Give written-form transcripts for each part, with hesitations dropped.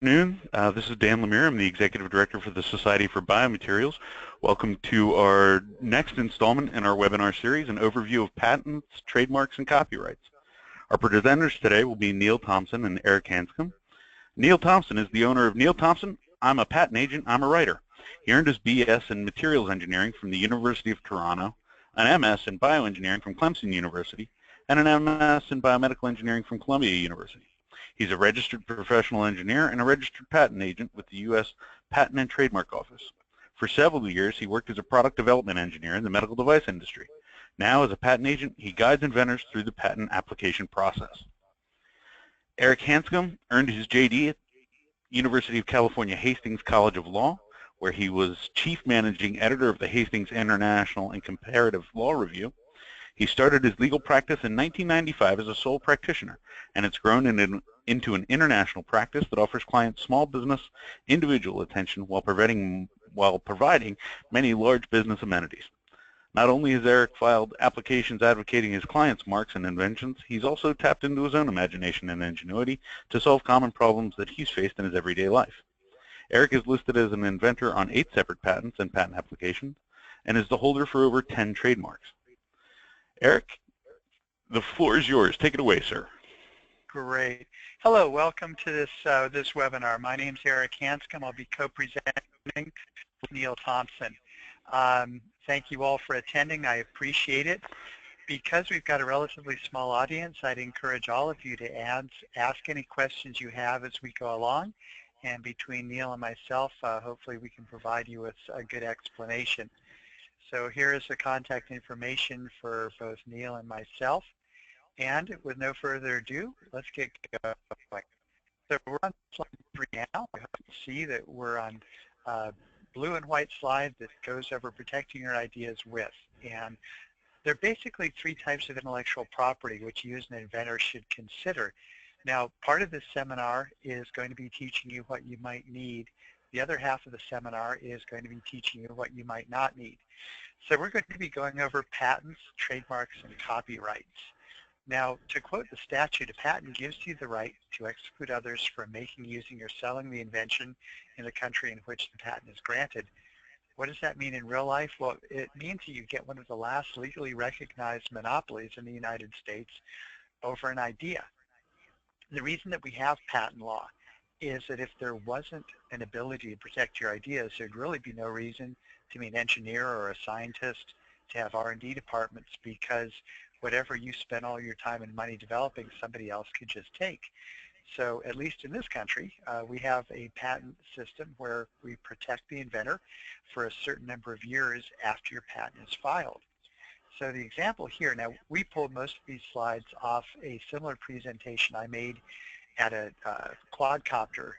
Afternoon. This is Dan Lemire. I'm the Executive Director for the Society for Biomaterials. Welcome to our next installment in our webinar series, an overview of patents, trademarks, and copyrights. Our presenters today will be Neil Thompson and Eric Hanscom. Neil Thompson is the owner of Neil Thompson. I'm a patent agent. I'm a writer. He earned his BS in Materials Engineering from the University of Toronto, an MS in Bioengineering from Clemson University, and an MS in Biomedical Engineering from Columbia University. He's a registered professional engineer and a registered patent agent with the U.S. Patent and Trademark Office. For several years, he worked as a product development engineer in the medical device industry. Now, as a patent agent, he guides inventors through the patent application process. Eric Hanscom earned his JD at University of California Hastings College of Law, where he was chief managing editor of the Hastings International and Comparative Law Review. He started his legal practice in 1995 as a sole practitioner, and it's grown into an international practice that offers clients small business, individual attention while providing many large business amenities. Not only has Eric filed applications advocating his clients' marks and inventions, he's also tapped into his own imagination and ingenuity to solve common problems that he's faced in his everyday life. Eric is listed as an inventor on 8 separate patents and patent applications, and is the holder for over 10 trademarks. Eric, the floor is yours. Take it away, sir. Great. Hello, welcome to this webinar. My name is Eric Hanscom. I'll be co-presenting with Neil Thompson. Thank you all for attending. I appreciate it. Because we've got a relatively small audience, I'd encourage all of you to ask any questions you have as we go along. And between Neil and myself, hopefully we can provide you with a good explanation. So here is the contact information for both Neil and myself. And with no further ado, let's get going. So we're on slide 3 now. I hope you see that we're on a blue and white slide that goes over protecting your ideas with. And there are basically 3 types of intellectual property which you as an inventor should consider. Now, part of this seminar is going to be teaching you what you might need. The other half of the seminar is going to be teaching you what you might not need. So we're going to be going over patents, trademarks, and copyrights. Now, to quote the statute, a patent gives you the right to exclude others from making, using, or selling the invention in the country in which the patent is granted. What does that mean in real life? Well, it means that you get one of the last legally recognized monopolies in the United States over an idea. The reason that we have patent law is that if there wasn't an ability to protect your ideas, there'd really be no reason to be an engineer or a scientist, to have R&D departments, because whatever you spend all your time and money developing, somebody else could just take. So at least in this country, we have a patent system where we protect the inventor for a certain number of years after your patent is filed. So the example here, now we pulled most of these slides off a similar presentation I made at a quadcopter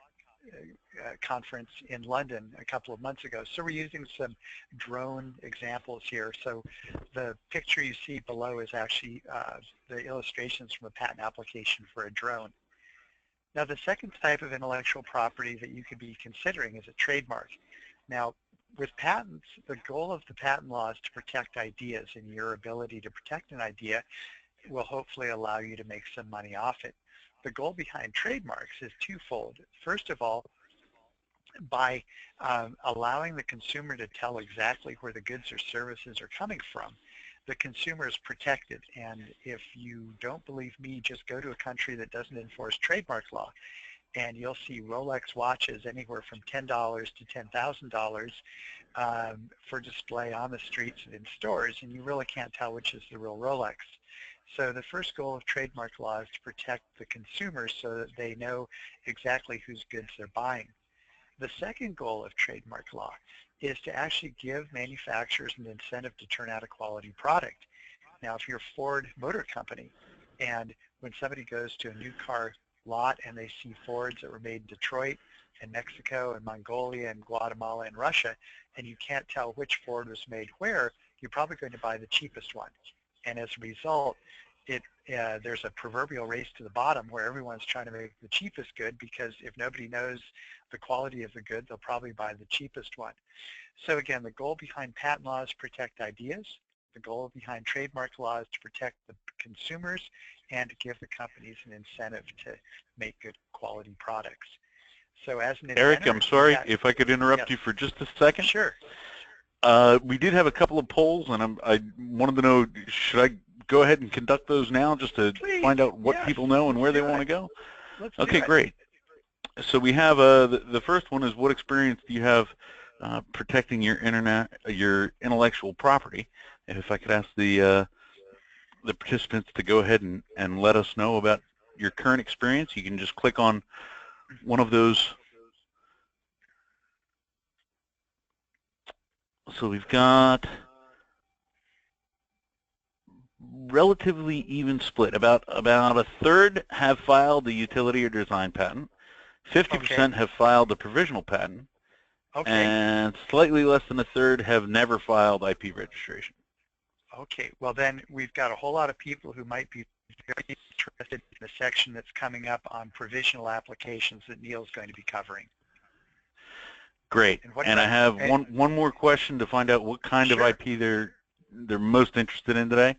conference in London a couple of months ago. So we're using some drone examples here. So the picture you see below is actually the illustrations from a patent application for a drone. Now the second type of intellectual property that you could be considering is a trademark. Now with patents, the goal of the patent law is to protect ideas, and your ability to protect an idea will hopefully allow you to make some money off it. The goal behind trademarks is twofold. First of all, by allowing the consumer to tell exactly where the goods or services are coming from, the consumer is protected. And if you don't believe me, just go to a country that doesn't enforce trademark law, and you'll see Rolex watches anywhere from $10 to $10,000 for display on the streets and in stores, and you really can't tell which is the real Rolex. So the first goal of trademark law is to protect the consumers so that they know exactly whose goods they're buying. The second goal of trademark law is to actually give manufacturers an incentive to turn out a quality product. Now, if you're Ford Motor Company, and when somebody goes to a new car lot and they see Fords that were made in Detroit and Mexico and Mongolia and Guatemala and Russia, and you can't tell which Ford was made where, you're probably going to buy the cheapest one. And as a result, there's a proverbial race to the bottom where everyone's trying to make the cheapest good, because if nobody knows the quality of the good, they'll probably buy the cheapest one. So again, the goal behind patent law is to protect ideas. The goal behind trademark law is to protect the consumers and to give the companies an incentive to make good quality products. So as an Eric, inventor, I'm you sorry got, if I could interrupt yes, you for just a second. sure, We did have a couple of polls, and I wanted to know, should I go ahead and conduct those now just to please, find out what yes, people know and let's where they do want it. to go? Let's do Okay, it. great. So we have the first one is, what experience do you have protecting your intellectual property? And if I could ask the participants to go ahead and let us know about your current experience, you can just click on one of those. So we've got relatively even split. About a third have filed a utility or design patent. 50% Okay, have filed a provisional patent, okay, and slightly less than a third have never filed IP registration. okay. Well, then we've got a whole lot of people who might be very interested in the section that's coming up on provisional applications that Neil's going to be covering. Great. And what And I about, have one more question to find out what kind of sure, IP they're most interested in today.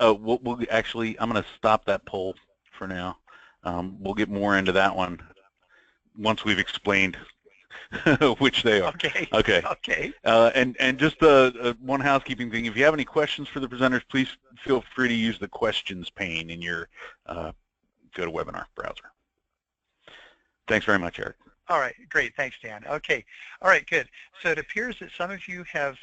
We'll actually, I'm going to stop that poll for now. We'll get more into that one once we've explained which they are. okay, Okay. okay. And just one housekeeping thing. If you have any questions for the presenters, please feel free to use the questions pane in your GoToWebinar browser. Thanks very much, Eric. All right, great. Thanks, Dan. Okay. All right, good. So it appears that some of you have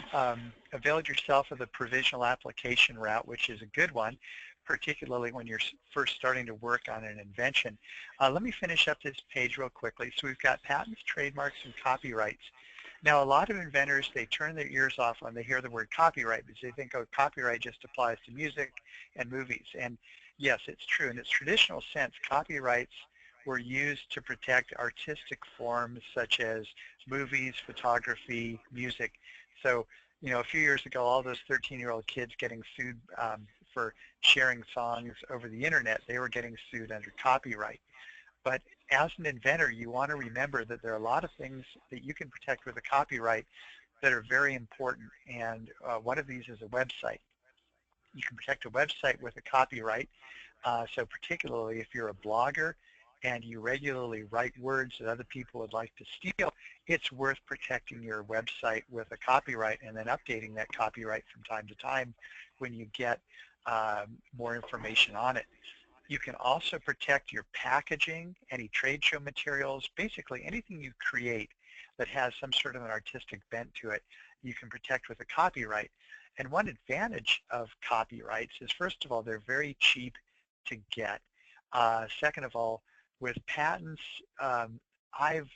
availed yourself of the provisional application route, which is a good one, particularly when you're first starting to work on an invention. Let me finish up this page real quickly. So we've got patents, trademarks, and copyrights. Now, a lot of inventors, they turn their ears off when they hear the word copyright because they think, oh, copyright just applies to music and movies. And yes, it's true. In its traditional sense, copyrights were used to protect artistic forms such as movies, photography, music. So, you know, a few years ago, all those 13-year-old kids getting sued for sharing songs over the internet, they were getting sued under copyright. But as an inventor, you want to remember that there are a lot of things that you can protect with a copyright that are very important. And one of these is a website. You can protect a website with a copyright. So particularly if you're a blogger and you regularly write words that other people would like to steal, it's worth protecting your website with a copyright and then updating that copyright from time to time when you get more information on it. You can also protect your packaging, any trade show materials, basically anything you create that has some sort of an artistic bent to it, you can protect with a copyright. And one advantage of copyrights is, first of all, they're very cheap to get. Second of all, with patents, I've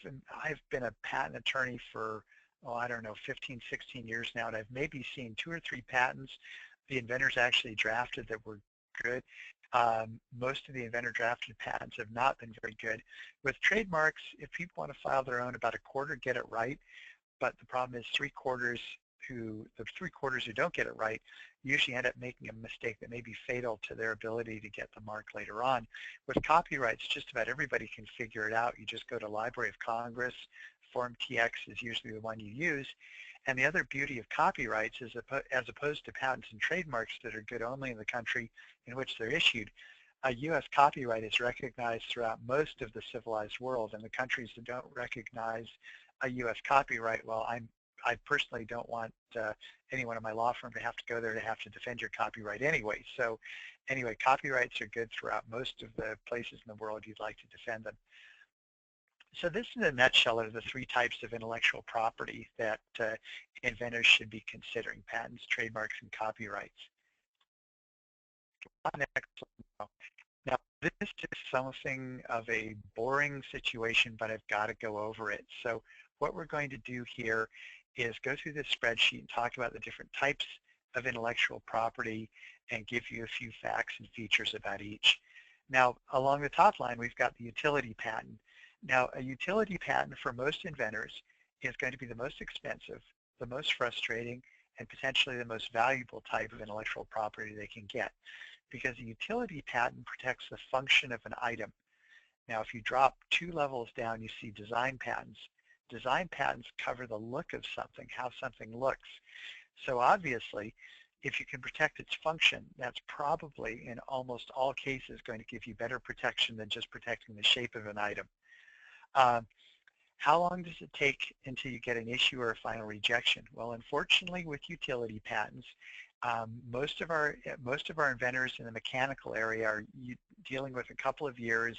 been a patent attorney for, oh, I don't know, 15, 16 years now, and I've maybe seen 2 or 3 patents the inventors actually drafted that were good. Most of the inventor drafted patents have not been very good. With trademarks, if people want to file their own, about a quarter get it right, but the problem is the 3/4 who don't get it right usually end up making a mistake that may be fatal to their ability to get the mark later on. With copyrights, just about everybody can figure it out. You just go to Library of Congress, Form TX is usually the one you use. And the other beauty of copyrights is, as opposed to patents and trademarks that are good only in the country in which they're issued, a U.S. copyright is recognized throughout most of the civilized world, and the countries that don't recognize a U.S. copyright, well, I personally don't want anyone in my law firm to have to go there to have to defend your copyright anyway. So anyway, copyrights are good throughout most of the places in the world you'd like to defend them. So this, in a nutshell, are the 3 types of intellectual property that inventors should be considering: patents, trademarks, and copyrights. Now, this is something of a boring situation, but I've got to go over it. So what we're going to do here is go through this spreadsheet and talk about the different types of intellectual property and give you a few facts and features about each. Now, along the top line, we've got the utility patent. Now, a utility patent for most inventors is going to be the most expensive, the most frustrating, and potentially the most valuable type of intellectual property they can get, because a utility patent protects the function of an item. Now, if you drop 2 levels down, you see design patents. Design patents cover the look of something, how something looks. So obviously, if you can protect its function, that's probably, in almost all cases, going to give you better protection than just protecting the shape of an item. Um, how long does it take until you get an issue or a final rejection? Well, unfortunately, with utility patents, most of our inventors in the mechanical area are dealing with a couple of years.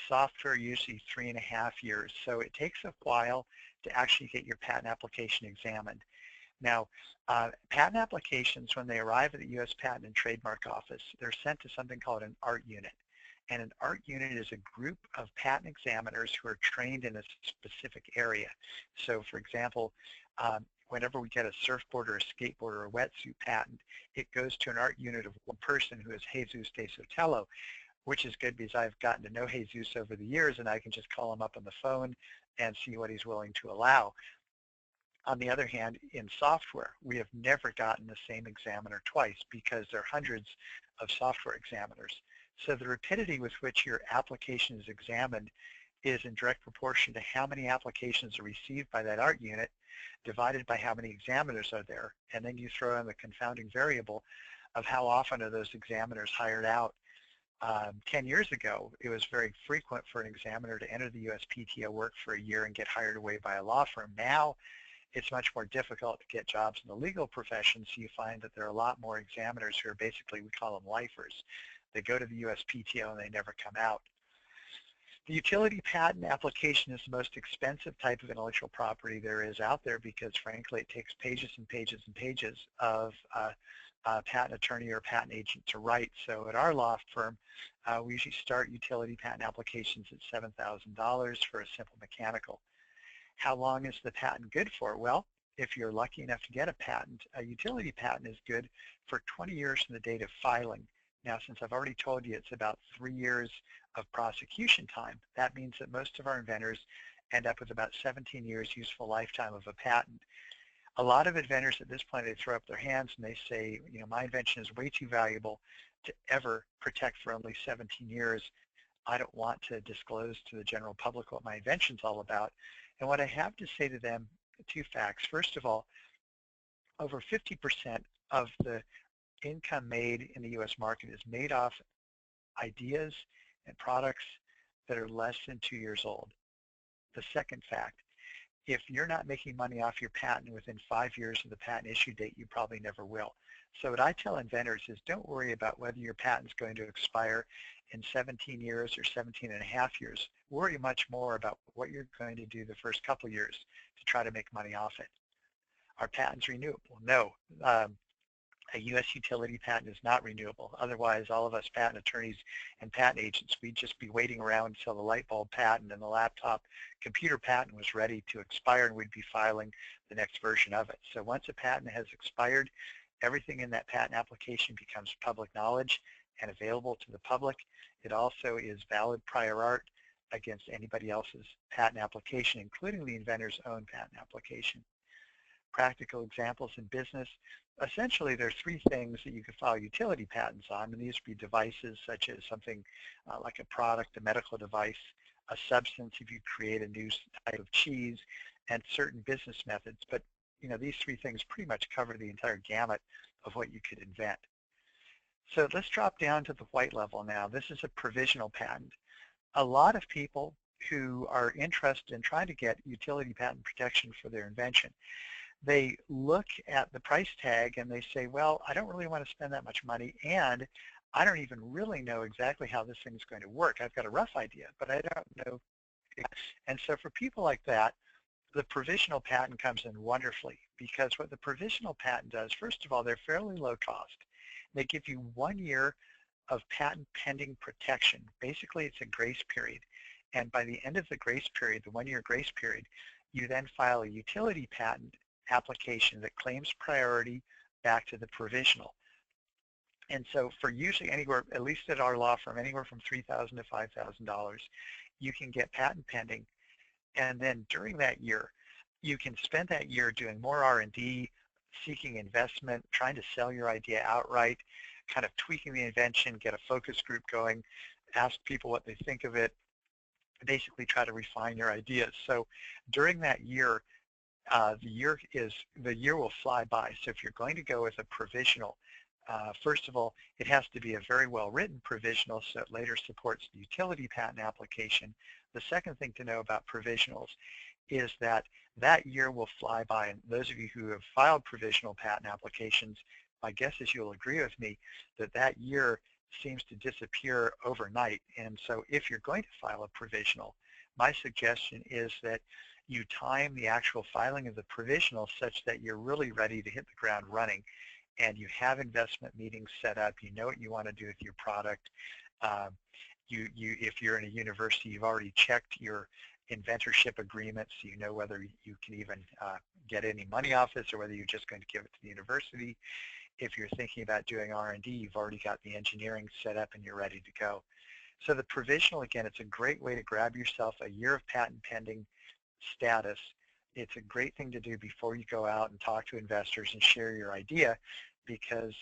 Software usually 3.5 years. So it takes a while to actually get your patent application examined. Now, patent applications, when they arrive at the U.S. Patent and Trademark Office, they're sent to something called an ART unit. And an ART unit is a group of patent examiners who are trained in a specific area. So, for example, whenever we get a surfboard or a skateboard or a wetsuit patent, it goes to an ART unit of one person who is Jesus de Sotelo, which is good because I've gotten to know Jesus over the years, and I can just call him up on the phone and see what he's willing to allow. On the other hand, in software, we have never gotten the same examiner twice because there are hundreds of software examiners. So the rapidity with which your application is examined is in direct proportion to how many applications are received by that ART unit divided by how many examiners are there. And then you throw in the confounding variable of how often are those examiners hired out. 10 years ago, it was very frequent for an examiner to enter the USPTO, work for a year, and get hired away by a law firm. Now, it's much more difficult to get jobs in the legal profession, so you find that there are a lot more examiners who are basically, we call them lifers. They go to the USPTO and they never come out. The utility patent application is the most expensive type of intellectual property there is out there because, frankly, it takes pages and pages and pages of a patent attorney or patent agent to write. So at our law firm, we usually start utility patent applications at $7,000 for a simple mechanical. How long is the patent good for? Well, if you're lucky enough to get a patent, a utility patent is good for 20 years from the date of filing. Now, since I've already told you it's about 3 years of prosecution time, that means that most of our inventors end up with about 17 years useful lifetime of a patent. A lot of inventors at this point, they throw up their hands and they say, you know, my invention is way too valuable to ever protect for only 17 years. I don't want to disclose to the general public what my invention's all about. And what I have to say to them, two facts. First of all, over 50% of the income made in the U.S. market is made off ideas and products that are less than 2 years old. The second fact, if you're not making money off your patent within 5 years of the patent issue date, you probably never will. So what I tell inventors is don't worry about whether your patent's going to expire in 17 years or 17 and a half years. Worry much more about what you're going to do the first couple of years to try to make money off it. Are patents renewable? No. A U.S. utility patent is not renewable. Otherwise, all of us patent attorneys and patent agents, we'd just be waiting around until the light bulb patent and the laptop computer patent was ready to expire, and we'd be filing the next version of it. So once a patent has expired, everything in that patent application becomes public knowledge and available to the public. It also is valid prior art against anybody else's patent application, including the inventor's own patent application. Practical examples in business. Essentially, there are three things that you can file utility patents on, and these would be devices such as something like a product, a medical device, a substance if you create a new type of cheese, and certain business methods. But you know, these three things pretty much cover the entire gamut of what you could invent. So let's drop down to the white level now. This is a provisional patent. A lot of people who are interested in trying to get utility patent protection for their invention, they look at the price tag and they say, well, I don't really want to spend that much money, and I don't even really know exactly how this thing's going to work. I've got a rough idea, but I don't know. And so for people like that, the provisional patent comes in wonderfully, because what the provisional patent does, first of all, they're fairly low cost. They give you 1 year of patent pending protection. Basically, it's a grace period. And by the end of the grace period, the 1 year grace period, you then file a utility patent application that claims priority back to the provisional. And so for usually anywhere, at least at our law firm, anywhere from $3,000 to $5,000, you can get patent pending. And then during that year, you can spend that year doing more R&D, seeking investment, trying to sell your idea outright, kind of tweaking the invention, get a focus group going, ask people what they think of it, basically try to refine your ideas. So during that year, the year will fly by. So if you're going to go with a provisional, First of all, it has to be a very well-written provisional so it later supports the utility patent application. The second thing to know about provisionals is that that year will fly by, and those of you who have filed provisional patent applications, my guess is you'll agree with me that that year seems to disappear overnight. And so if you're going to file a provisional, my suggestion is that you time the actual filing of the provisional such that you're really ready to hit the ground running, and you have investment meetings set up, you know what you want to do with your product. If you're in a university, you've already checked your inventorship agreements, so you know whether you can even get any money off this or whether you're just going to give it to the university. If you're thinking about doing R&D, you've already got the engineering set up and you're ready to go. So the provisional, again, it's a great way to grab yourself a year of patent pending status. It's a great thing to do before you go out and talk to investors and share your idea, because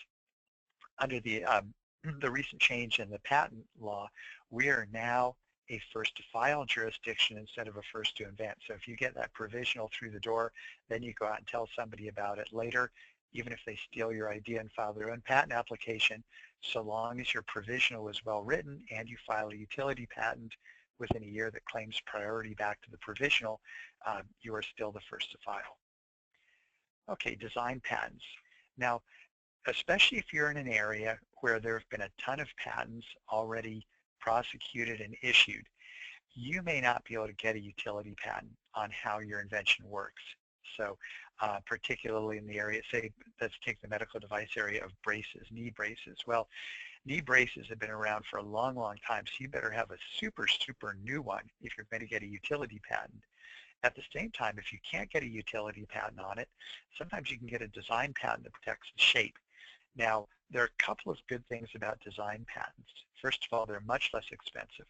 under the recent change in the patent law, we are now a first to file jurisdiction instead of a first to invent. So if you get that provisional through the door, then you go out and tell somebody about it later, even if they steal your idea and file their own patent application, so long as your provisional is well written and you file a utility patent within a year that claims priority back to the provisional, you are still the first to file. Okay, design patents. Now, especially if you're in an area where there have been a ton of patents already prosecuted and issued, you may not be able to get a utility patent on how your invention works. So particularly in the area, say, let's take the medical device area of braces, knee braces. Well, knee braces have been around for a long, long time, so you better have a super, super new one if you're going to get a utility patent. At the same time, if you can't get a utility patent on it, sometimes you can get a design patent that protects the shape. Now, there are a couple of good things about design patents. First of all, they're much less expensive.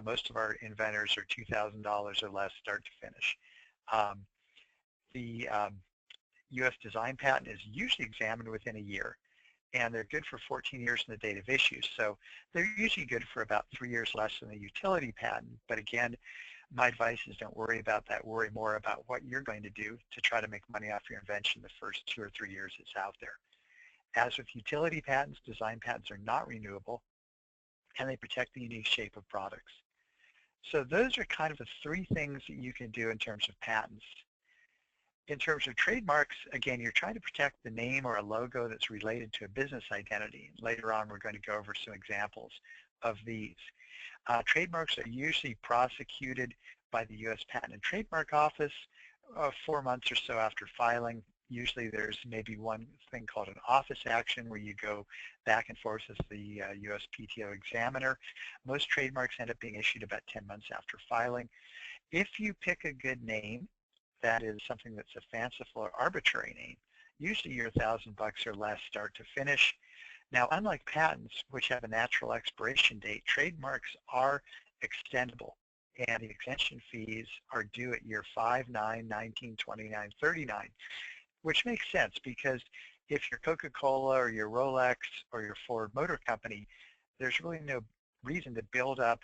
Most of our inventors are $2,000 or less start to finish. The U.S. design patent is usually examined within a year, and they're good for 14 years from the date of issue. So they're usually good for about 3 years less than the utility patent. But again, my advice is don't worry about that. Worry more about what you're going to do to try to make money off your invention the first 2 or 3 years it's out there. As with utility patents, design patents are not renewable, and they protect the unique shape of products. So those are kind of the 3 things that you can do in terms of patents. In terms of trademarks, again, you're trying to protect the name or a logo that's related to a business identity. Later on, we're going to go over some examples of these. Trademarks are usually prosecuted by the U.S. Patent and Trademark Office 4 months or so after filing. Usually there's maybe one thing called an office action where you go back and forth with the USPTO examiner. Most trademarks end up being issued about 10 months after filing. If you pick a good name, that is something that's a fanciful or arbitrary name, usually you're $1,000 or less start to finish. Now, unlike patents, which have a natural expiration date, trademarks are extendable, and the extension fees are due at year 5, 9, 19, 29, 39, which makes sense because if you're Coca-Cola or your Rolex or your Ford Motor Company, there's really no reason to build up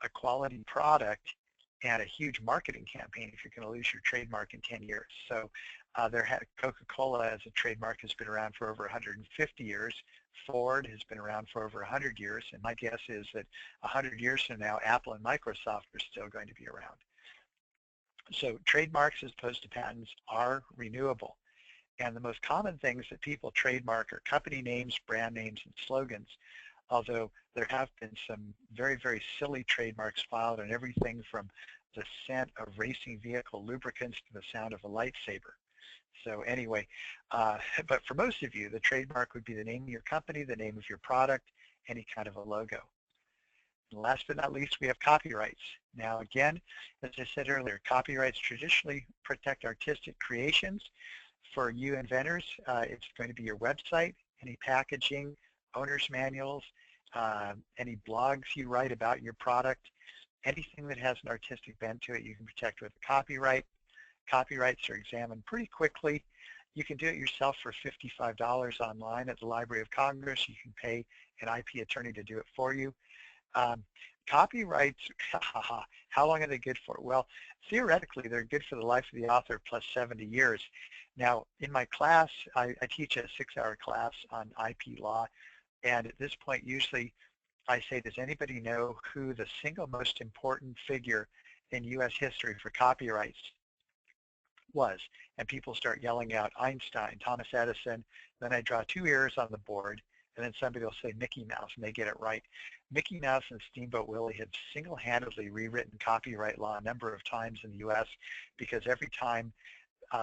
a quality product and a huge marketing campaign if you're going to lose your trademark in 10 years. So Coca-Cola as a trademark has been around for over 150 years. Ford has been around for over 100 years, and my guess is that 100 years from now, Apple and Microsoft are still going to be around. So trademarks as opposed to patents are renewable. And the most common things that people trademark are company names, brand names, and slogans, although there have been some very, very silly trademarks filed on everything from the scent of racing vehicle lubricants to the sound of a lightsaber. So anyway, but for most of you, the trademark would be the name of your company, the name of your product, any kind of a logo. And last but not least, we have copyrights. Now again, as I said earlier, copyrights traditionally protect artistic creations. For you inventors, it's going to be your website, any packaging, owner's manuals, any blogs you write about your product, anything that has an artistic bent to it, you can protect with a copyright. Copyrights are examined pretty quickly. You can do it yourself for $55 online at the Library of Congress. You can pay an IP attorney to do it for you. Copyrights, how long are they good for? Well, theoretically, they're good for the life of the author plus 70 years. Now, in my class, I teach a 6-hour class on IP law, and at this point, usually I say, does anybody know who the single most important figure in U.S. history for copyrights was? And people start yelling out Einstein, Thomas Edison. Then I draw 2 ears on the board, and then somebody will say Mickey Mouse, and they get it right. Mickey Mouse and Steamboat Willie have single-handedly rewritten copyright law a number of times in the U.S. because every time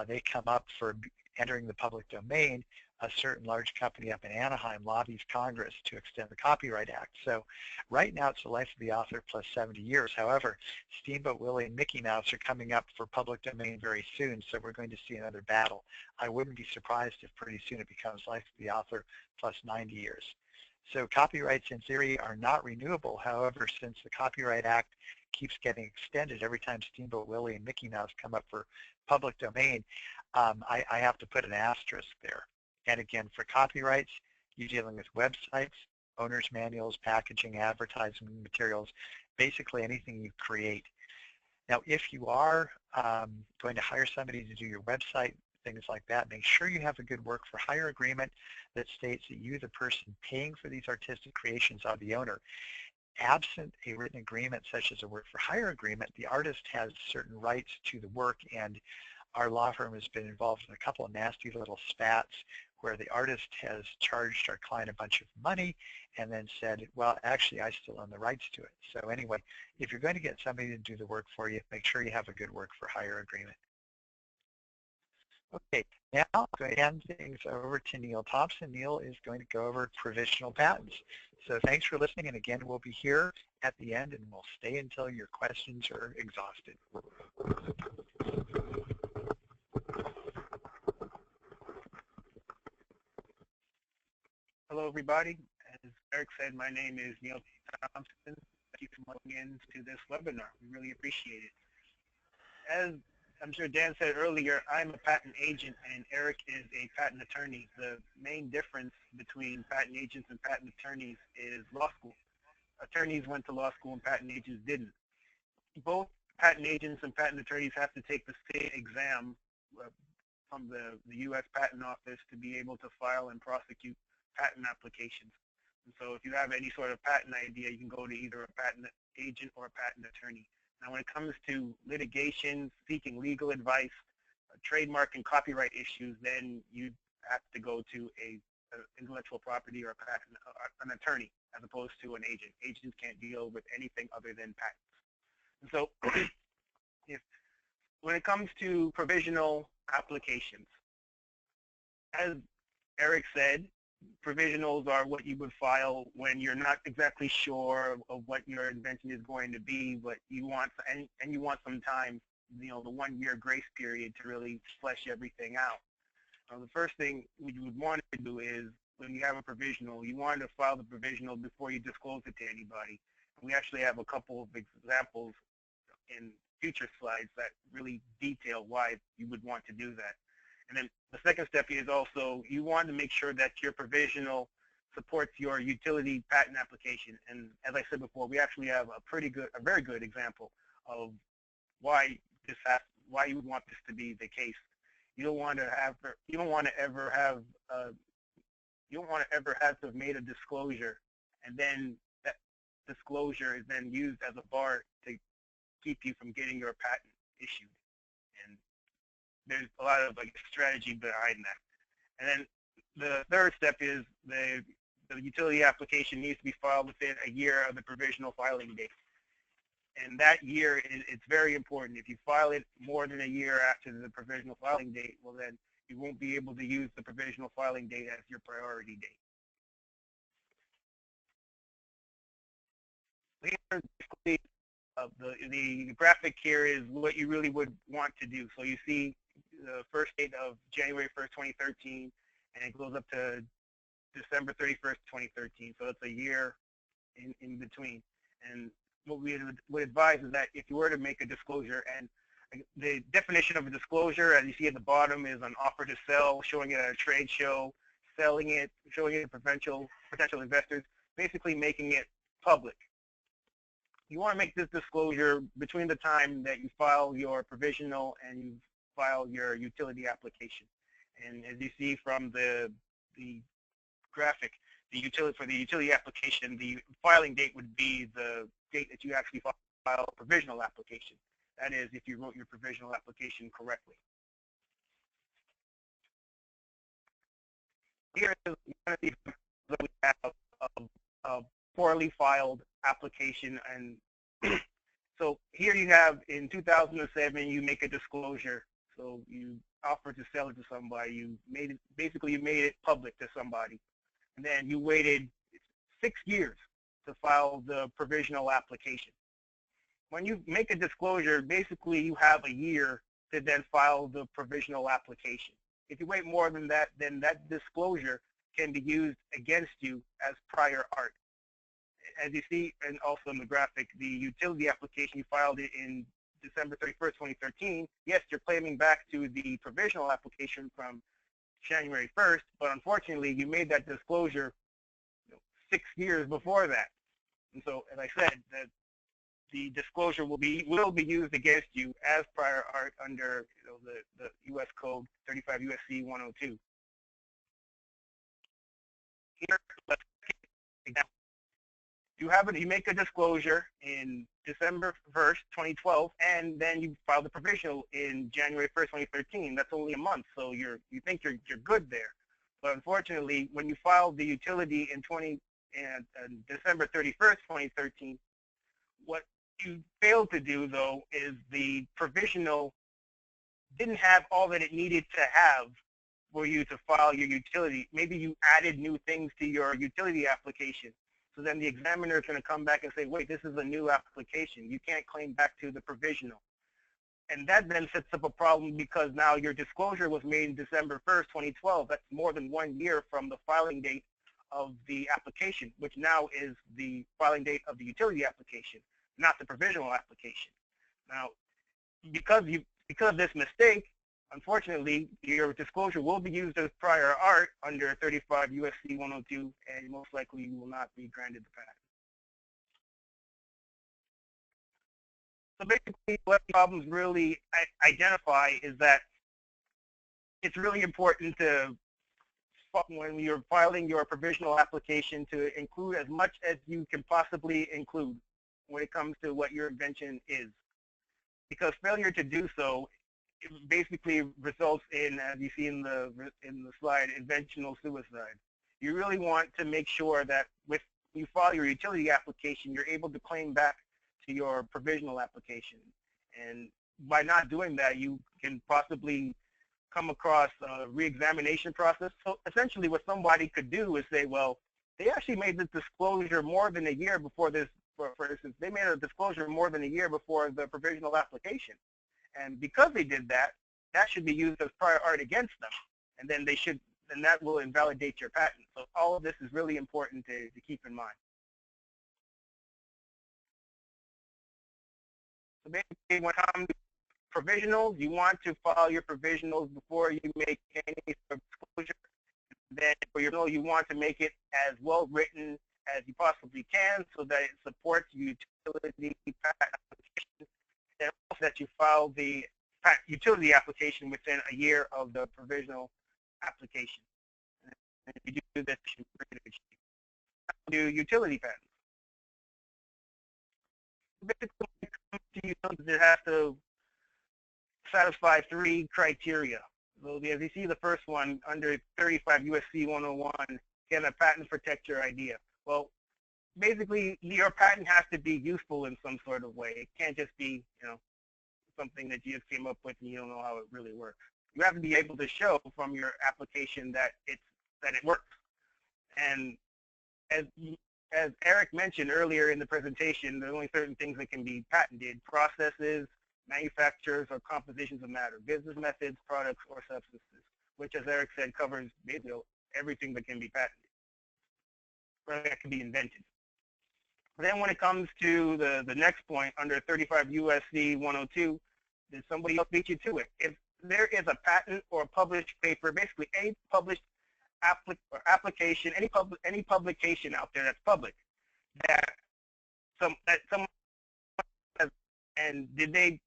they come up for entering the public domain, a certain large company up in Anaheim lobbies Congress to extend the Copyright Act. So right now it's the life of the author plus 70 years. However, Steamboat Willie and Mickey Mouse are coming up for public domain very soon, so we're going to see another battle. I wouldn't be surprised if pretty soon it becomes life of the author plus 90 years. So copyrights in theory are not renewable. However, since the Copyright Act keeps getting extended every time Steamboat Willie and Mickey Mouse come up for public domain, I have to put an asterisk there. And again, for copyrights, you're dealing with websites, owner's manuals, packaging, advertising materials, basically anything you create. Now, if you are going to hire somebody to do your website, things like that, make sure you have a good work for hire agreement that states that you, the person paying for these artistic creations, are the owner. Absent a written agreement such as a work for hire agreement, the artist has certain rights to the work, and our law firm has been involved in a couple of nasty little spats where the artist has charged our client a bunch of money and then said, well, actually, I still own the rights to it. So anyway, if you're going to get somebody to do the work for you, make sure you have a good work for hire agreement. Okay, now I'm going to hand things over to Neil Thompson. Neil is going to go over provisional patents. So thanks for listening, and again, we'll be here at the end, and we'll stay until your questions are exhausted. Hello, everybody. As Eric said, my name is Neil Thompson. Thank you for logging in to this webinar. We really appreciate it. As I'm sure Dan said earlier, I'm a patent agent and Eric is a patent attorney. The main difference between patent agents and patent attorneys is law school. Attorneys went to law school and patent agents didn't. Both patent agents and patent attorneys have to take the same exam from the U.S. Patent Office to be able to file and prosecute patent applications. And so if you have any sort of patent idea, you can go to either a patent agent or a patent attorney. Now, when it comes to litigation, seeking legal advice, trademark and copyright issues, then you have to go to a intellectual property or a patent, an attorney, as opposed to an agent. Agents can't deal with anything other than patents. And so, when it comes to provisional applications, as Eric said, provisionals are what you would file when you're not exactly sure of what your invention is going to be, but you want, and you want some time, the 1-year grace period to really flesh everything out. The first thing you would want to do is, when you have a provisional, you want to file the provisional before you disclose it to anybody. And we actually have a couple of examples in future slides that really detail why you would want to do that. And then the second step is also, you want to make sure that your provisional supports your utility patent application. And as I said before, we actually have a very good example of why you would want this to be the case. You don't want to ever have to have made a disclosure, and then that disclosure is then used as a bar to keep you from getting your patent issued. And there's a lot of strategy behind that. And then the third step is the utility application needs to be filed within a year of the provisional filing date. And that year, it's very important. If you file it more than a year after the provisional filing date, well then you won't be able to use the provisional filing date as your priority date. Basically, the graphic here is what you really would want to do. So you see the first date of January 1st, 2013, and it goes up to December 31st, 2013. So it's a year in between. And what we would advise is that if you were to make a disclosure, and the definition of a disclosure, as you see at the bottom, is an offer to sell, showing it at a trade show, selling it, showing it to potential investors, basically making it public. you want to make this disclosure between the time that you file your provisional and you file your utility application. And as you see from the graphic, for the utility application, the filing date would be the date that you actually file a provisional application. That is, if you wrote your provisional application correctly. Here is one of the examples that we have of a poorly filed application. And so here you have, in 2007, you make a disclosure. So you offer to sell it to somebody. You made it, basically you made it public to somebody. And then you waited 6 years to file the provisional application. When you make a disclosure, basically you have a year to then file the provisional application. If you wait more than that, then that disclosure can be used against you as prior art. As you see, and also in the graphic, the utility application, you filed it in December 31st, 2013. Yes, you're claiming back to the provisional application from January 1st, but unfortunately, you made that disclosure 6 years before that. And so, as I said, the disclosure will be used against you as prior art under the U.S. Code 35 U.S.C. 102. Here, let's take an example. You make a disclosure in December 1st, 2012, and then you file the provisional in January 1st, 2013. That's only a month, so you think you're good there. But unfortunately, when you filed the utility in December 31st, 2013, what you failed to do, though, is the provisional didn't have all that it needed to have for you to file your utility. Maybe you added new things to your utility application. So then the examiner is going to come back and say, wait, this is a new application. You can't claim back to the provisional. And that then sets up a problem because now your disclosure was made in December 1st, 2012. That's more than 1 year from the filing date of the application, which now is the filing date of the utility application, not the provisional application. Now, because of this mistake, unfortunately, your disclosure will be used as prior art under 35 U.S.C. 102, and most likely you will not be granted the patent. So basically, what problems really identify is that it's really important to, when you're filing your provisional application, to include as much as you can possibly include when it comes to what your invention is. Because failure to do so basically results in, as you see in the slide, inventional suicide. You really want to make sure that when you file your utility application, you're able to claim back to your provisional application. And by not doing that, you can possibly come across a re-examination process. So essentially what somebody could do is say, well, they actually made this disclosure more than a year before this, for instance, they made a disclosure more than a year before the provisional application. And because they did that, that should be used as prior art against them. And then that will invalidate your patent. So all of this is really important to keep in mind. So basically, when it comes to provisionals, you want to file your provisionals before you make any sort of disclosure. Then for your provisional, you want to make it as well written as you possibly can so that it supports utility patent application, and also that you file the utility application within a year of the provisional application. And if you do this, you can do utility patents. Basically, when it comes to utilities, it has to satisfy 3 criteria. So as you see, the first one under 35 U.S.C. 101, can a patent protect your idea? Well, basically, your patent has to be useful in some sort of way. It can't just be, something that you just came up with and you don't know how it really works. You have to be able to show from your application that it works. And as Eric mentioned earlier in the presentation, there are only certain things that can be patented: processes, manufacturers, or compositions of matter, business methods, products, or substances, which, as Eric said, covers basically everything that can be patented, or that can be invented. Then when it comes to the next point, under 35 U.S.C. 102, did somebody else beat you to it? If there is a patent or a published paper, basically any published application, any publication out there that's public, that someone And did they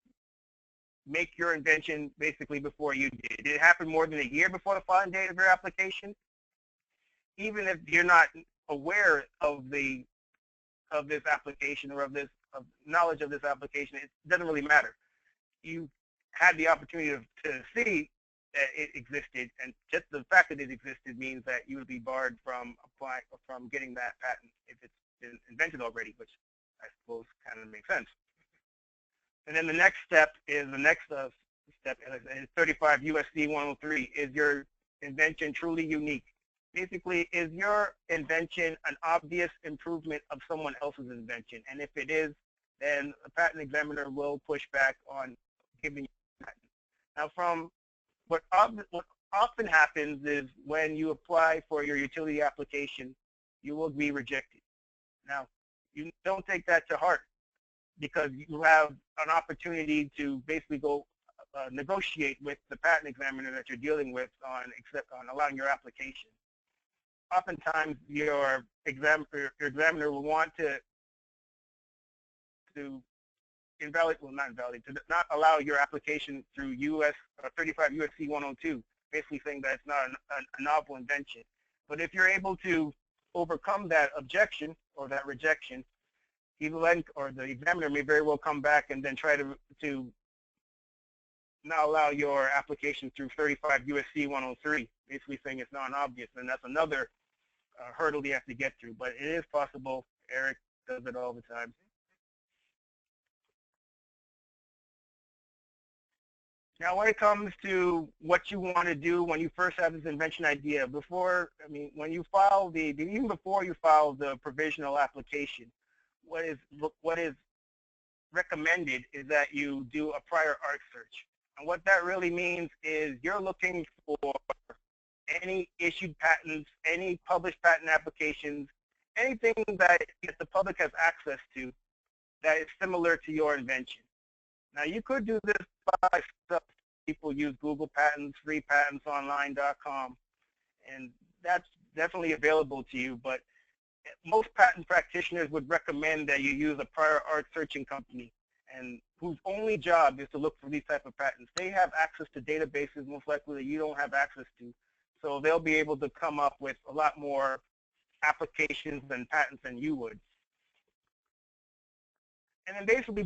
make your invention basically before you did? Did it happen more than a year before the filing date of your application? Even if you're not aware of this application or of knowledge of this application, it doesn't really matter. You had the opportunity to see that it existed, and just the fact that it existed means that you would be barred from getting that patent if it's been invented already, which I suppose kind of makes sense. And then the next step is step is 35 USC 103. Is your invention truly unique? Basically, is your invention an obvious improvement of someone else's invention? And if it is, then a patent examiner will push back on giving you a patent. Now, from what often happens is when you apply for your utility application, you will be rejected. Now, you don't take that to heart, because you have an opportunity to basically go negotiate with the patent examiner that you're dealing with on allowing your application. Oftentimes, your examiner will want to not allow your application through 35 USC 102, basically saying that it's not a novel invention. But if you're able to overcome that objection or that rejection, the examiner may very well come back and then try to not allow your application through 35 USC 103, basically saying it's non-obvious, and that's another hurdle you have to get through. But it is possible. Eric does it all the time. Now, when it comes to what you want to do when you first have this invention idea, even before you file the provisional application, what is recommended is that you do a prior art search. And what that really means is you're looking for any issued patents, any published patent applications, anything that the public has access to that is similar to your invention. Now, you could do this by yourself. People use Google Patents, freepatentsonline.com, and that's definitely available to you. But most patent practitioners would recommend that you use a prior art searching company, and whose only job is to look for these type of patents. They have access to databases most likely that you don't have access to, so they'll be able to come up with a lot more applications and patents than you would. And then basically,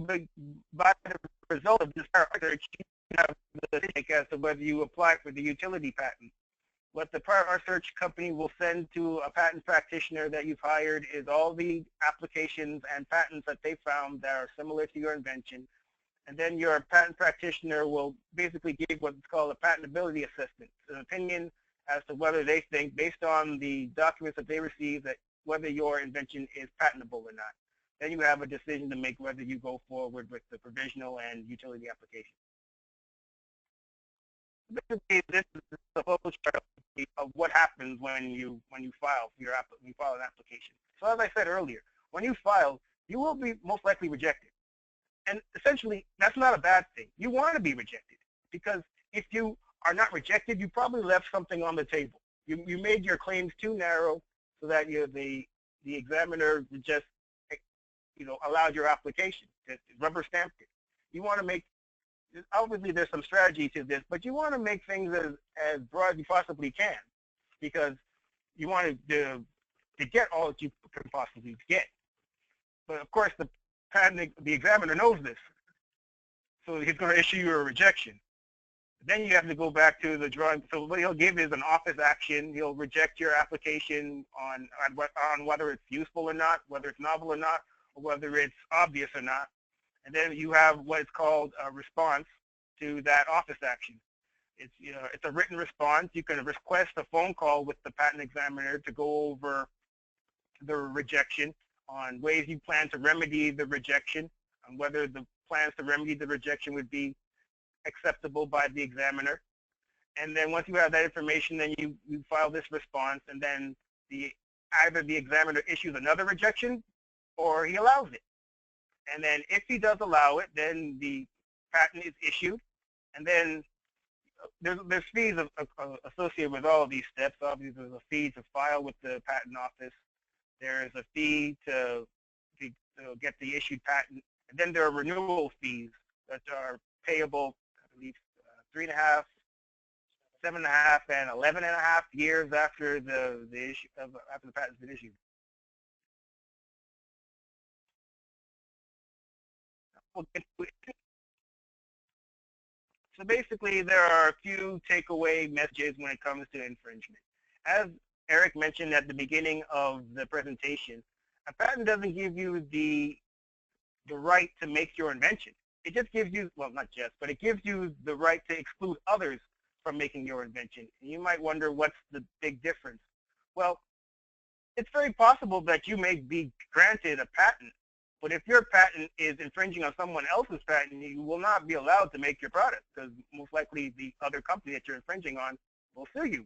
by the result of this prior art search, you have the stake as to whether you apply for the utility patent. What the prior art search company will send to a patent practitioner that you've hired is all the applications and patents that they found that are similar to your invention. And then your patent practitioner will basically give what's called a patentability assessment, an opinion as to whether they think, based on the documents that they receive, that whether your invention is patentable or not. Then you have a decision to make whether you go forward with the provisional and utility application. Basically, this is the whole chart of what happens when you file an application. So as I said earlier, when you file, you will be most likely rejected. And essentially, that's not a bad thing. You want to be rejected, because if you are not rejected, you probably left something on the table. You made your claims too narrow so that the examiner just allowed your application, rubber stamped it. You want to make, obviously there's some strategy to this, but you want to make things as broad as you possibly can, because you want to get all that you can possibly get. But of course, the examiner knows this, so he's going to issue you a rejection. Then you have to go back to the drawing. So what he'll give is an office action. He'll reject your application on whether it's useful or not, whether it's novel or not, or whether it's obvious or not. And then you have what is called a response to that office action. It's a written response. You can request a phone call with the patent examiner to go over the rejection, on ways you plan to remedy the rejection, on whether the plans to remedy the rejection would be acceptable by the examiner. And then once you have that information, then you file this response, and then either the examiner issues another rejection or he allows it. And then if he does allow it, then the patent is issued. And then there's fees associated with all of these steps. Obviously, there's a fee to file with the patent office. There is a fee to get the issued patent And then there are renewal fees that are payable, I believe, 3.5, 7.5, and 11.5 years after the issue after the patent's been issued. So basically, there are a few takeaway messages when it comes to infringement. As Eric mentioned at the beginning of the presentation, a patent doesn't give you the right to make your invention. It just gives you, well, not just, but it gives you the right to exclude others from making your invention. And you might wonder, what's the big difference? Well, it's very possible that you may be granted a patent, but if your patent is infringing on someone else's patent, you will not be allowed to make your product, because most likely the other company that you're infringing on will sue you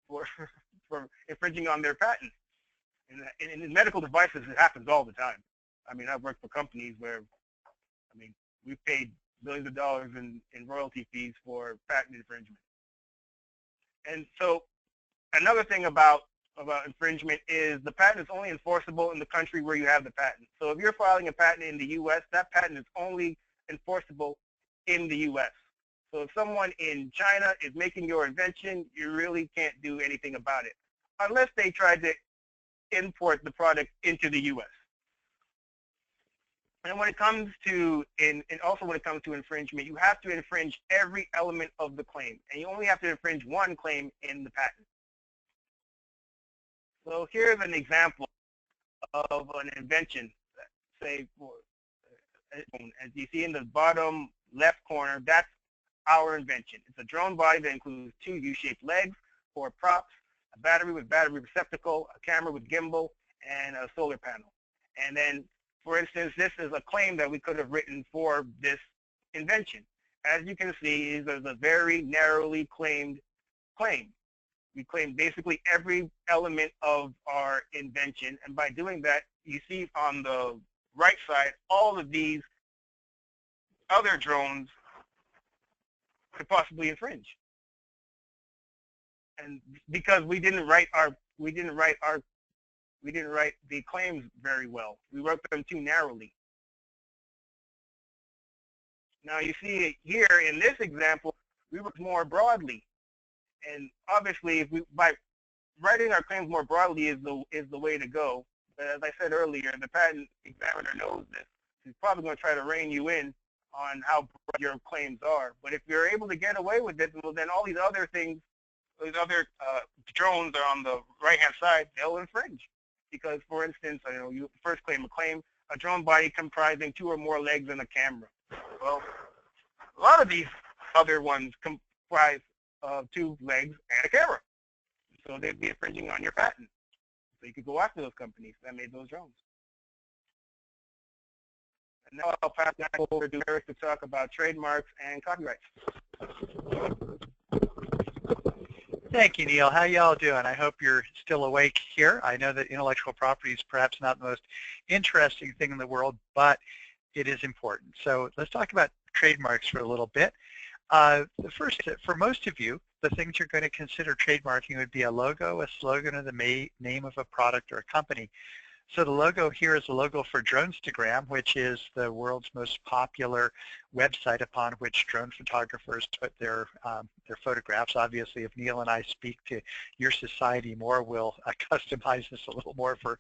for, for infringing on their patent. And in medical devices, it happens all the time. I mean, I've worked for companies where, I mean, we've paid millions of dollars in royalty fees for patent infringement. And so another thing about infringement is the patent is only enforceable in the country where you have the patent. So if you're filing a patent in the US, that patent is only enforceable in the US. So if someone in China is making your invention, you really can't do anything about it, unless they try to import the product into the US. And when it comes to, and also when it comes to infringement, you have to infringe every element of the claim, and you only have to infringe one claim in the patent. So here's an example of an invention, say, as you see in the bottom left corner, that's our invention. It's a drone body that includes 2 U-shaped legs, 4 props, a battery with battery receptacle, a camera with gimbal, and a solar panel. And then, for instance, this is a claim that we could have written for this invention. As you can see, this is a very narrowly claimed claim. We claim basically every element of our invention, and by doing that, you see on the right side, all of these other drones could possibly infringe. And because we didn't write the claims very well. We wrote them too narrowly. Now you see here in this example, we wrote more broadly. And obviously, if by writing our claims more broadly is the way to go. But as I said earlier, the patent examiner knows this. He's probably going to try to rein you in on how broad your claims are. But if you're able to get away with it, well, then all these other things, these other drones are on the right-hand side, they'll infringe. Because, for instance, you first claim a drone body comprising 2 or more legs and a camera. Well, a lot of these other ones comprise 2 legs and a camera. So they'd be infringing on your patent. So you could go after those companies that made those drones. And now I'll pass that over to Eric to talk about trademarks and copyrights. Thank you, Neil. How y'all doing? I hope you're still awake here. I know that intellectual property is perhaps not the most interesting thing in the world, but it is important. So let's talk about trademarks for a little bit. First, for most of you, the things you're going to consider trademarking would be a logo, a slogan, or the name of a product or a company. So the logo here is a logo for Dronestagram, which is the world's most popular website upon which drone photographers put their photographs. Obviously, if Neil and I speak to your society more, we'll customize this a little more for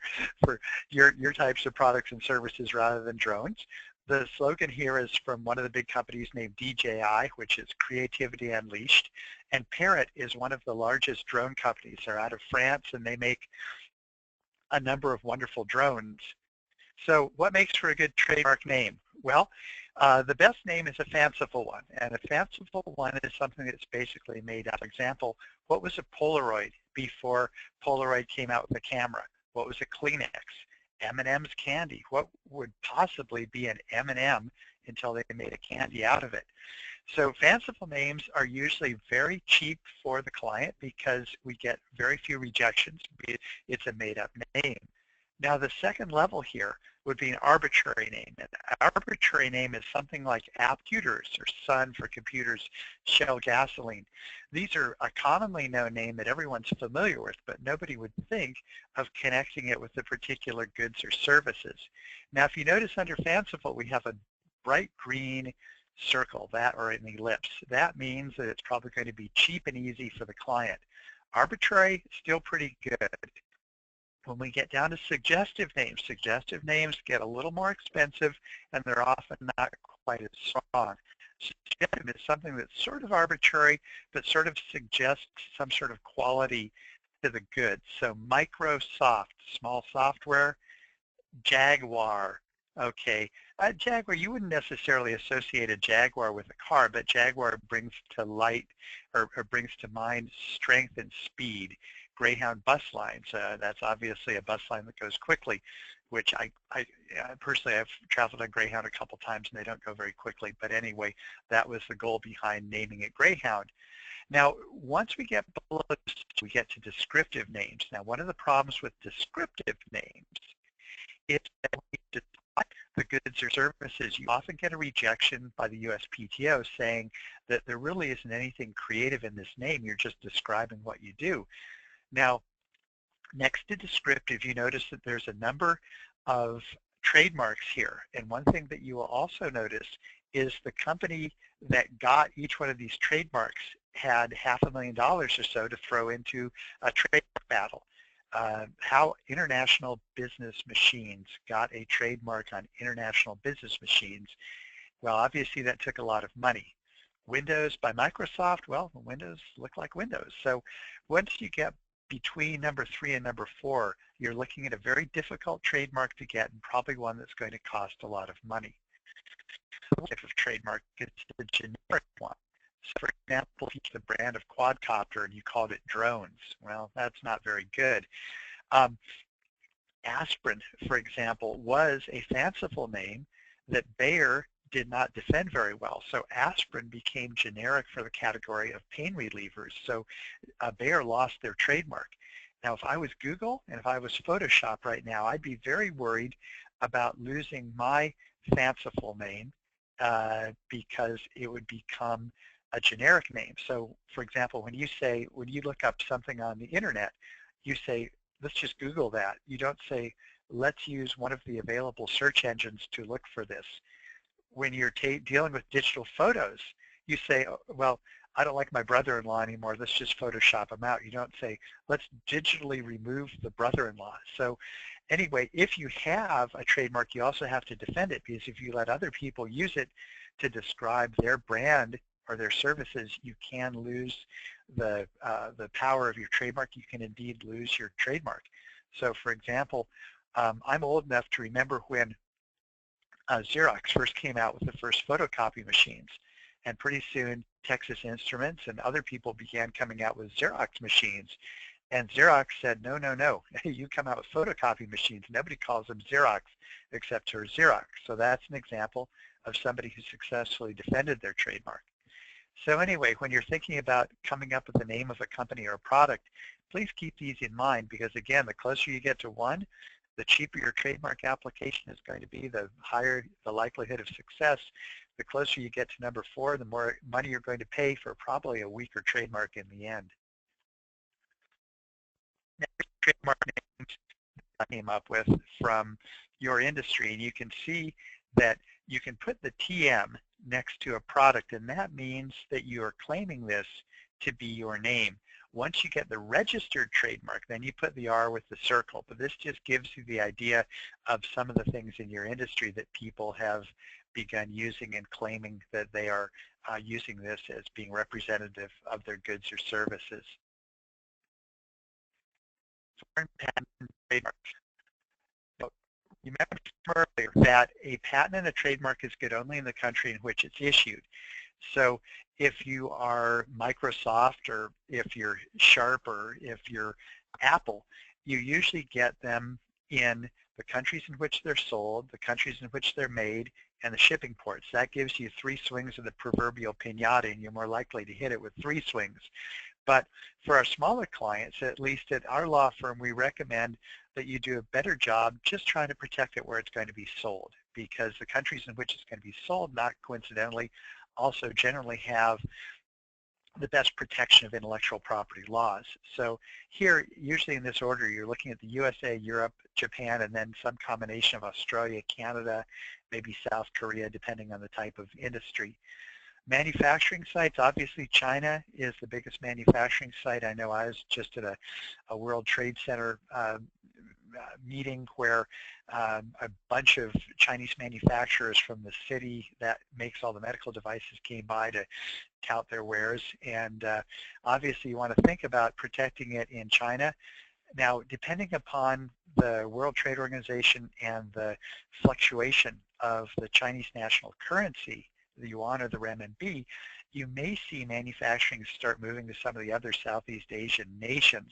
your types of products and services rather than drones. The slogan here is from one of the big companies named DJI, which is Creativity Unleashed. And Parrot is one of the largest drone companies. They're out of France, and they make a number of wonderful drones. So what makes for a good trademark name? Well, the best name is a fanciful one. And a fanciful one is something that's basically made up. For example, what was a Polaroid before Polaroid came out with a camera? What was a Kleenex? M&M's candy. What would possibly be an M&M until they made a candy out of it? So fanciful names are usually very cheap for the client because we get very few rejections. It's a made-up name. Now the second level here would be an arbitrary name. An arbitrary name is something like computers or Sun for computers, Shell gasoline. These are a commonly known name that everyone's familiar with, but nobody would think of connecting it with the particular goods or services. Now, if you notice under fanciful, we have a bright green circle, that or an ellipse. That means that it's probably going to be cheap and easy for the client. Arbitrary, still pretty good. When we get down to suggestive names get a little more expensive and they're often not quite as strong. Suggestive is something that's sort of arbitrary but sort of suggests some sort of quality to the goods. So Microsoft, small software. Jaguar, okay. Jaguar, you wouldn't necessarily associate a Jaguar with a car, but Jaguar brings to light or brings to mind strength and speed. Greyhound bus lines, that's obviously a bus line that goes quickly, which I personally, I've traveled on Greyhound a couple times and they don't go very quickly, but anyway, that was the goal behind naming it Greyhound. Now, once we get below, we get to descriptive names. Now, one of the problems with descriptive names is that when you describe the goods or services, you often get a rejection by the USPTO saying that there really isn't anything creative in this name, you're just describing what you do. Now, next to descriptive, you notice that there's a number of trademarks here. And one thing that you will also notice is the company that got each one of these trademarks had $500,000 or so to throw into a trademark battle. How International Business Machines got a trademark on International Business Machines. Well, obviously that took a lot of money. Windows by Microsoft, well, Windows look like Windows. So once you get between number 3 and number 4, you're looking at a very difficult trademark to get and probably one that's going to cost a lot of money. The type of trademark is the generic one. So for example, if you use the brand of quadcopter and you called it drones, well, that's not very good. Aspirin, for example, was a fanciful name that Bayer did not defend very well. So aspirin became generic for the category of pain relievers. So Bayer lost their trademark. Now, if I was Google and if I was Photoshop right now, I'd be very worried about losing my fanciful name because it would become a generic name. So, for example, when you look up something on the internet, you say, let's just Google that. You don't say, let's use one of the available search engines to look for this. When you're dealing with digital photos, you say, oh, well, I don't like my brother-in-law anymore, let's just Photoshop him out. You don't say, let's digitally remove the brother-in-law. So anyway, if you have a trademark, you also have to defend it, because if you let other people use it to describe their brand or their services, you can lose the power of your trademark. You can indeed lose your trademark. So for example, I'm old enough to remember when Xerox first came out with the first photocopy machines. And pretty soon, Texas Instruments and other people began coming out with Xerox machines. And Xerox said, no, no, no, you come out with photocopy machines. Nobody calls them Xerox except for Xerox. So that's an example of somebody who successfully defended their trademark. So anyway, when you're thinking about coming up with the name of a company or a product, please keep these in mind, because again, the closer you get to one, the cheaper your trademark application is going to be, the higher the likelihood of success. The closer you get to number 4, the more money you're going to pay for probably a weaker trademark in the end. Next, trademark names I came up with from your industry, and you can see that you can put the TM next to a product, and that means that you are claiming this to be your name. Once you get the registered trademark, then you put the R with the circle. But this just gives you the idea of some of the things in your industry that people have begun using and claiming that they are using this as being representative of their goods or services. Foreign patent trademarks. You mentioned earlier that a patent and a trademark is good only in the country in which it's issued. So if you are Microsoft, or if you're Sharp, or if you're Apple, you usually get them in the countries in which they're sold, the countries in which they're made, and the shipping ports. That gives you 3 swings of the proverbial piñata, and you're more likely to hit it with 3 swings. But for our smaller clients, at least at our law firm, we recommend that you do a better job just trying to protect it where it's going to be sold, because the countries in which it's going to be sold, not coincidentally, also generally have the best protection of intellectual property laws. So here, usually in this order, you're looking at the USA, Europe, Japan, and then some combination of Australia, Canada, maybe South Korea, depending on the type of industry. Manufacturing sites, obviously China is the biggest manufacturing site. I know I was just at a World Trade Center meeting where a bunch of Chinese manufacturers from the city that makes all the medical devices came by to tout their wares. And obviously you want to think about protecting it in China. Now, depending upon the World Trade Organization and the fluctuation of the Chinese national currency, the yuan or the renminbi, you may see manufacturing start moving to some of the other Southeast Asian nations.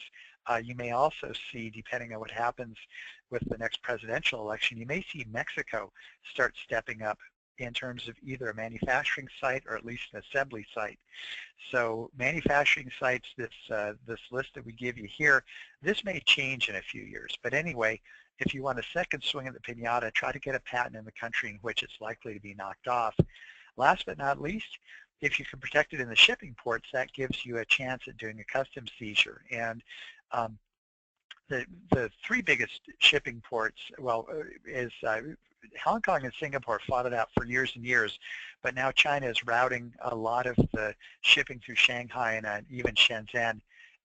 You may also see, depending on what happens with the next presidential election, you may see Mexico start stepping up in terms of either a manufacturing site or at least an assembly site. So manufacturing sites, this list that we give you here, this may change in a few years. But anyway, if you want a second swing at the piñata, try to get a patent in the country in which it's likely to be knocked off. Last but not least, if you can protect it in the shipping ports, that gives you a chance at doing a customs seizure. And the three biggest shipping ports, well, is Hong Kong and Singapore fought it out for years and years, but now China is routing a lot of the shipping through Shanghai and even Shenzhen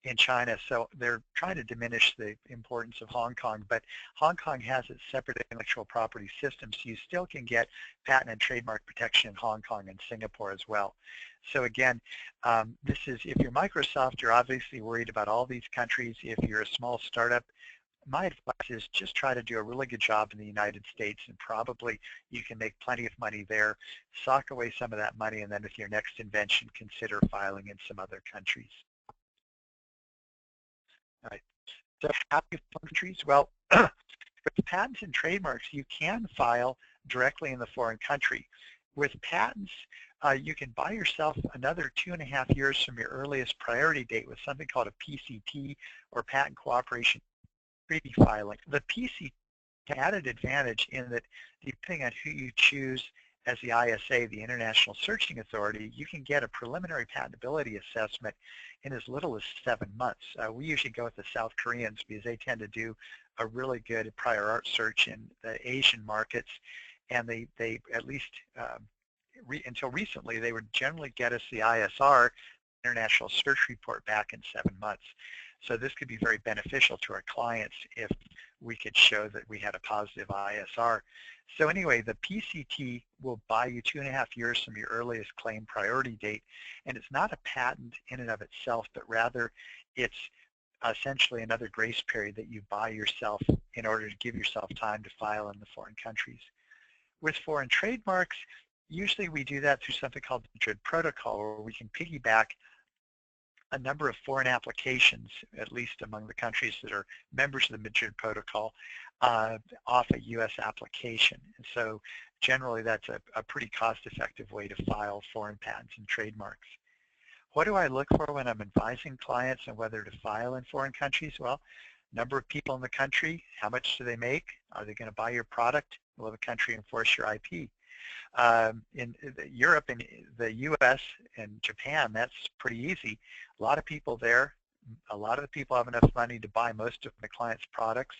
in China, so they're trying to diminish the importance of Hong Kong, but Hong Kong has its separate intellectual property system, so you still can get patent and trademark protection in Hong Kong and Singapore as well. So again, this is, if you're Microsoft, you're obviously worried about all these countries. If you're a small startup, my advice is just try to do a really good job in the United States, and probably you can make plenty of money there, sock away some of that money, and then with your next invention, consider filing in some other countries. All right. So how do you file countries? Well, with patents and trademarks, you can file directly in the foreign country. With patents, you can buy yourself another 2.5 years from your earliest priority date with something called a PCT, or Patent Cooperation Treaty filing. The PCT added advantage in that depending on who you choose as the ISA, the International Searching Authority, you can get a preliminary patentability assessment in as little as 7 months. We usually go with the South Koreans because they tend to do a really good prior art search in the Asian markets, and they at least until recently, they would generally get us the ISR, International Search Report, back in 7 months. So this could be very beneficial to our clients if we could show that we had a positive ISR. So anyway, the PCT will buy you 2.5 years from your earliest claim priority date, and it's not a patent in and of itself, but rather it's essentially another grace period that you buy yourself in order to give yourself time to file in the foreign countries. With foreign trademarks, usually we do that through something called the Madrid Protocol, where we can piggyback a number of foreign applications, at least among the countries that are members of the Madrid Protocol, off a U.S. application. And so generally that's a pretty cost-effective way to file foreign patents and trademarks. What do I look for when I'm advising clients on whether to file in foreign countries? Well, number of people in the country, how much do they make? Are they going to buy your product? Will the country enforce your IP? In Europe and the US and Japan, that's pretty easy. A lot of people there, a lot of the people have enough money to buy most of the client's products.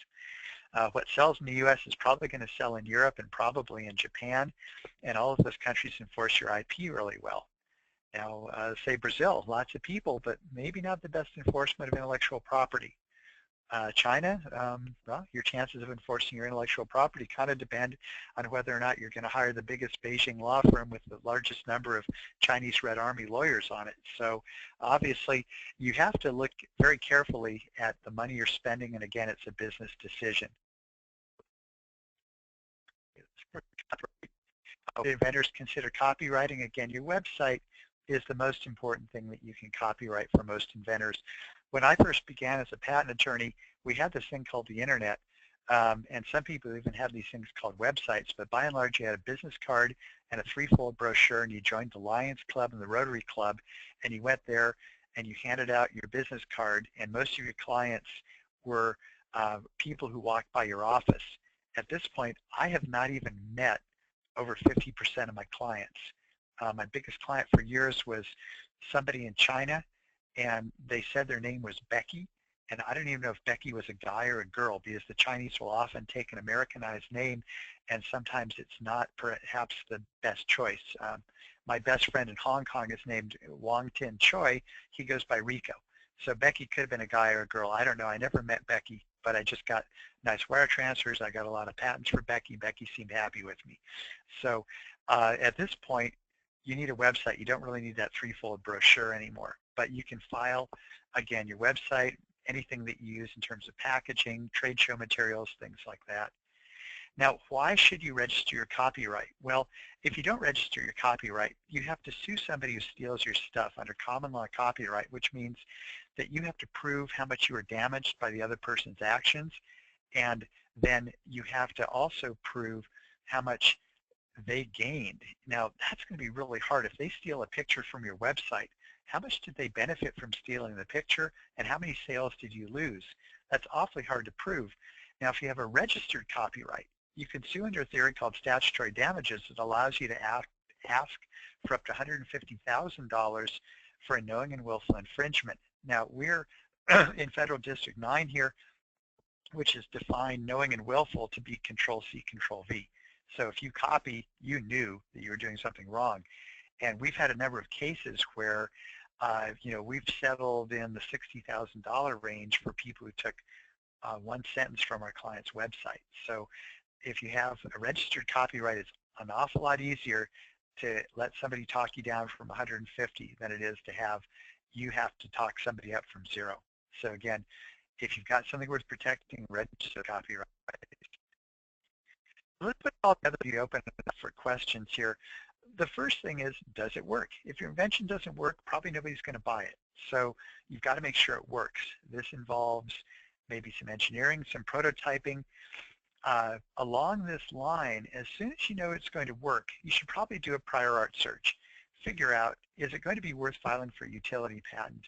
What sells in the US is probably going to sell in Europe and probably in Japan, and all of those countries enforce your IP really well. Now, say Brazil, lots of people, but maybe not the best enforcement of intellectual property. China, well, your chances of enforcing your intellectual property kind of depend on whether or not you're going to hire the biggest Beijing law firm with the largest number of Chinese Red Army lawyers on it. So obviously, you have to look very carefully at the money you're spending, and again, it's a business decision. Inventors consider copywriting. Again, your website is the most important thing that you can copyright for most inventors. When I first began as a patent attorney, we had this thing called the internet, and some people even have these things called websites, but by and large you had a business card and a 3-fold brochure, and you joined the Lions Club and the Rotary Club, and you went there and you handed out your business card, and most of your clients were people who walked by your office. At this point, I have not even met over 50% of my clients. My biggest client for years was somebody in China, and they said their name was Becky, and I don't even know if Becky was a guy or a girl, because the Chinese will often take an Americanized name, and sometimes it's not perhaps the best choice. My best friend in Hong Kong is named Wong Tin Choi. He goes by Rico. So Becky could have been a guy or a girl. I don't know. I never met Becky, but I just got nice wire transfers. I got a lot of patents for Becky. Becky seemed happy with me. So at this point, you need a website. You don't really need that threefold brochure anymore, but you can file, again, your website, anything that you use in terms of packaging, trade show materials, things like that. Now, why should you register your copyright? Well, if you don't register your copyright, you have to sue somebody who steals your stuff under common law copyright, which means that you have to prove how much you were damaged by the other person's actions, and then you have to also prove how much they gained. Now, that's going to be really hard. If they steal a picture from your website, how much did they benefit from stealing the picture, and how many sales did you lose? That's awfully hard to prove. Now, if you have a registered copyright, you can sue under a theory called statutory damages that allows you to ask for up to $150,000 for a knowing and willful infringement. Now, we're in Federal District 9 here, which is defined knowing and willful to be Control-C, Control-V. So if you copy, you knew that you were doing something wrong. And we've had a number of cases where, we've settled in the $60,000 range for people who took one sentence from our client's website. So if you have a registered copyright, it's an awful lot easier to let somebody talk you down from 150 than it is to have you have to talk somebody up from 0. So again, if you've got something worth protecting, register copyright. Let's put it all together to be open for questions here. The first thing is, does it work? If your invention doesn't work, probably nobody's going to buy it. So you've got to make sure it works. This involves maybe some engineering, some prototyping. Along this line, as soon as you know it's going to work, you should probably do a prior art search. Figure out, is it going to be worth filing for a utility patent?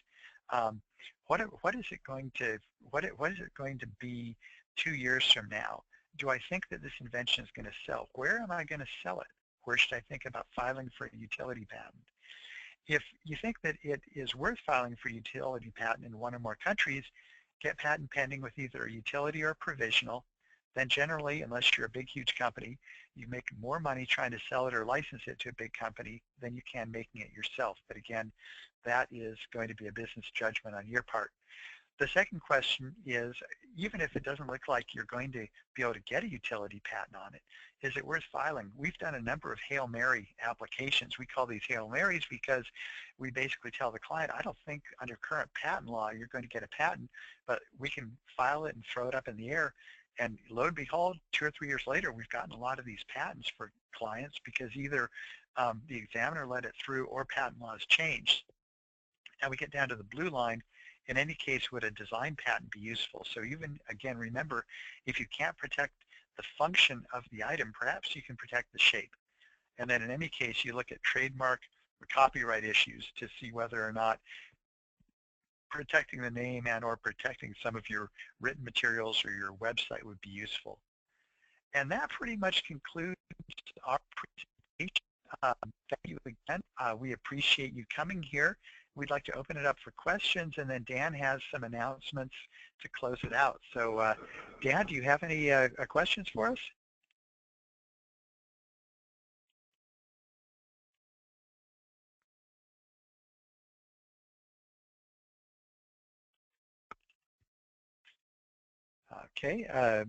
What is it going to be 2 years from now? Do I think that this invention is going to sell? Where am I going to sell it? Where should I think about filing for a utility patent? If you think that it is worth filing for a utility patent in one or more countries, get patent pending with either a utility or a provisional. Then generally, unless you're a big, huge company, you make more money trying to sell it or license it to a big company than you can making it yourself. But again, that is going to be a business judgment on your part. The second question is, even if it doesn't look like you're going to be able to get a utility patent on it, is it worth filing? We've done a number of Hail Mary applications. We call these Hail Marys because we basically tell the client, I don't think under current patent law you're going to get a patent, but we can file it and throw it up in the air. And lo and behold, 2 or 3 years later, we've gotten a lot of these patents for clients because either the examiner let it through or patent laws changed. Now we get down to the blue line. In any case, would a design patent be useful? So even, again, remember, if you can't protect the function of the item, perhaps you can protect the shape. And then in any case, you look at trademark or copyright issues to see whether or not protecting the name and or protecting some of your written materials or your website would be useful. And that pretty much concludes our presentation. Thank you again. We appreciate you coming here. We'd like to open it up for questions, and then Dan has some announcements to close it out. So Dan, do you have any questions for us? Okay.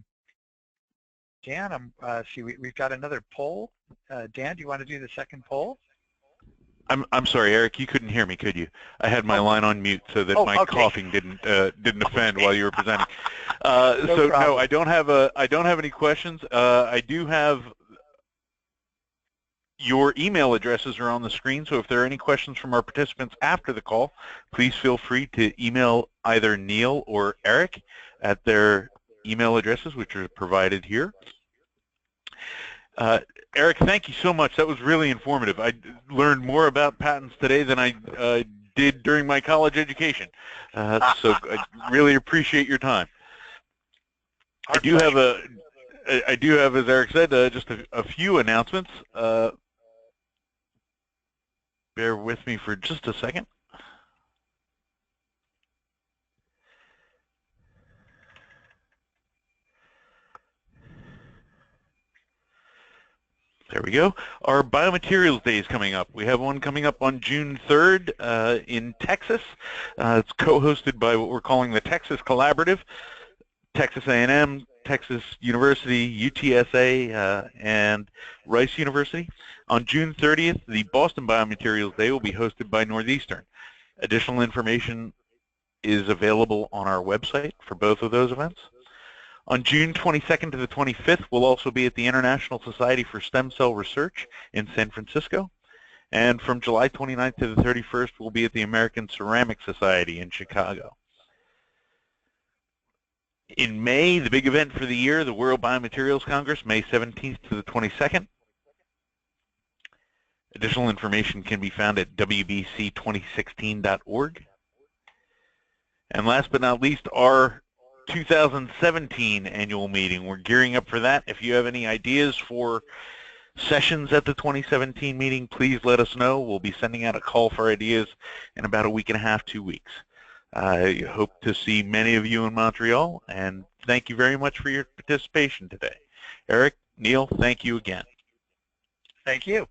Dan, see, we've got another poll. Dan, do you want to do the second poll? I'm sorry, Eric. You couldn't hear me, could you? I had my line on mute so that my coughing didn't offend while you were presenting. No, I don't have any questions. I do have your email addresses are on the screen. So if there are any questions from our participants after the call, please feel free to email either Neil or Eric at their email addresses, which are provided here. Eric, thank you so much. That was really informative. I learned more about patents today than I did during my college education. So I really appreciate your time. I do have, as Eric said, just a few announcements. Bear with me for just a second. There we go. Our Biomaterials Day is coming up. We have one coming up on June 3rd in Texas. It's co-hosted by what we're calling the Texas Collaborative, Texas A&M, Texas University, UTSA, and Rice University. On June 30th, the Boston Biomaterials Day will be hosted by Northeastern. Additional information is available on our website for both of those events. On June 22nd to the 25th, we'll also be at the International Society for Stem Cell Research in San Francisco. And from July 29th to the 31st, we'll be at the American Ceramic Society in Chicago. In May, the big event for the year, the World Biomaterials Congress, May 17th to the 22nd. Additional information can be found at wbc2016.org. And last but not least, our 2017 annual meeting. We're gearing up for that. If you have any ideas for sessions at the 2017 meeting, please let us know. We'll be sending out a call for ideas in about a week and a half, 2 weeks. I hope to see many of you in Montreal, and thank you very much for your participation today. Eric, Neil, thank you again. Thank you.